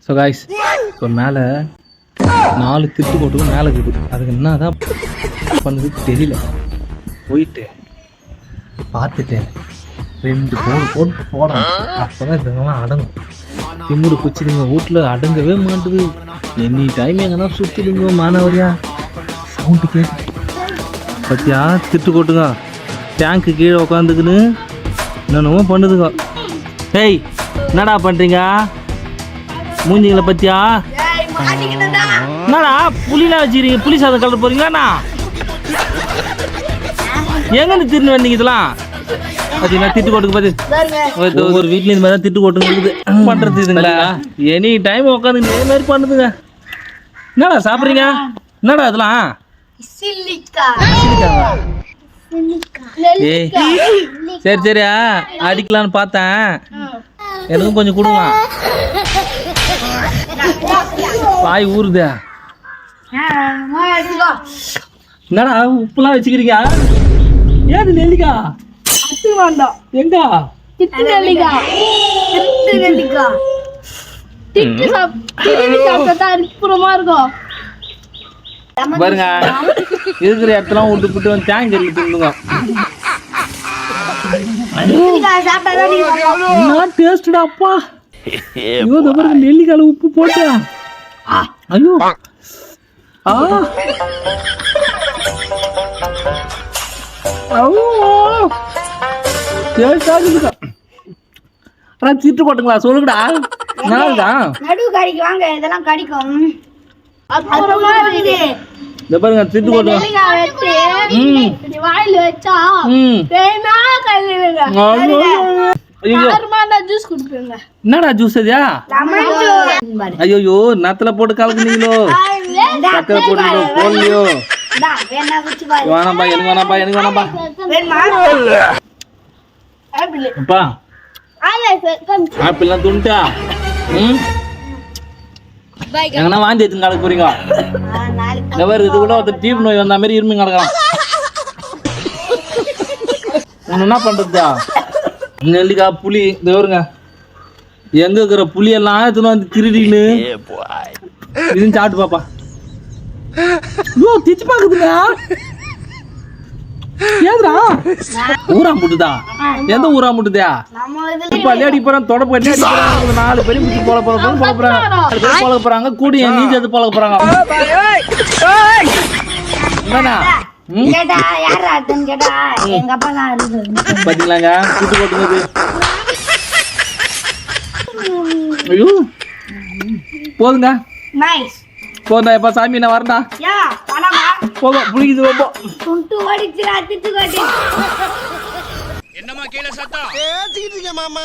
So guys, இப்போ மேலே 4 திட்டு போட்டு மேலே இருக்குது. அதுக்கு என்ன தான் பண்ணுறதுக்கு தெரியல. போயிட்டு பார்த்துட்டேன் 2 போட்டு போடுறேன். அப்போ தான் இதுங்கெல்லாம் அடங்கும். திமுடு குச்சிடுங்க வீட்டில் அடங்கவே மாட்டுது. எனி டைம் எங்கன்னா சுற்றிடுங்க மாணவரியா சவுண்டு கேட்டு பத்தியா திட்டு போட்டுங்க. டேங்க்கு கீழே உட்காந்துக்குன்னு என்னென்னமோ பண்ணுதுங்க. ஏய் என்னடா பண்ணுறீங்க? மூஞ்சிங்களை பத்தியா என்னடா புளிலாம் வச்சுக்கிறீங்க? புளி சாதம் கலர் போறீங்களாண்ணா? எங்கேருந்து திரும்பி வந்தீங்க இதெல்லாம்? பார்த்தீங்களா திட்டு போட்டுக்கு பார்த்து ஒரு வீட்ல இந்த மாதிரி தான் திட்டு போட்டுங்க இருக்குது பண்ணுறது இதுங்களா. எனி டைம் உட்காந்து இதே மாதிரி பண்ணுதுங்க. என்னடா சாப்பிட்றீங்க? என்னடா இதெல்லாம்? ஏய் சரி சரியா அடிக்கலான்னு பார்த்தேன். எனக்கும் கொஞ்சம் கொடுங்க. பாய் ஊறுதா? என்னடா உப்புலாம் வச்சுக்கிறீங்க? ஏது நெல்லிக்கா எங்க பாருங்க இருக்கிற இடத்துல விட்டு விட்டு வந்து தேங்க தின்னுங்க. டேஸ்டா அப்பா. ஐயோ பாருங்க நெல்லிக்கால உப்பு போட்டா. ஐயோ திட்டு போட்டுங்களா சொல்லுங்கடா. நடு கடிக்கு வாங்க இதெல்லாம் கடிக்கும். இந்த பாருங்க திட்டு போட்டு வாயில வச்சா என்னடா ஜூஸ் அதியா? ஐயோ நத்துல போட்டு கலக்குனீங்களோ? நத்துல போட்டு போடலையோ? வேணாம்பா எனக்கு வேணாம்பா எனக்கு வேணாம்பா. அப்பா ஆப்பிள்லாம் துண்டா எங்கன்னா வாந்தி எடுத்து நடக்க போறீங்க. இந்த மாதிரி இது கூட ஒருத்தர் டீப் நோய் வந்த மாதிரி இரும்பி கிடக்கலாம். என்ன பண்றதா? நெல்லிக்காய் புளி இந்த வருங்க எங்க இருக்கிற புளியெல்லாம் எடுத்துன்னு வந்து திருடின்னு இதுன்னு சாப்பிட்டு பாப்பா. திச்சு பாக்குதுங்க. ஏதுடா ஊரா முட்டுதா? எந்த ஊரா முட்டுதா? இப்ப அடி போறான் தொடப்பு கட்டி அடிக்கிறாங்க. 4 பேரும் பிடிச்சி போல போறாங்க. கூடி நீஞ்சு அது போல போறாங்க. பாத்தீங்களாங்க கூட்டு போட்டுங்க. ஐயோ போதுங்க போதா எப்ப சாமி நான் வரண்டா போதும் புளிக்குது ரொம்ப. என்னமா கீழே சத்தம் பேசிக்கிட்டு இருக்கேன் மாமா.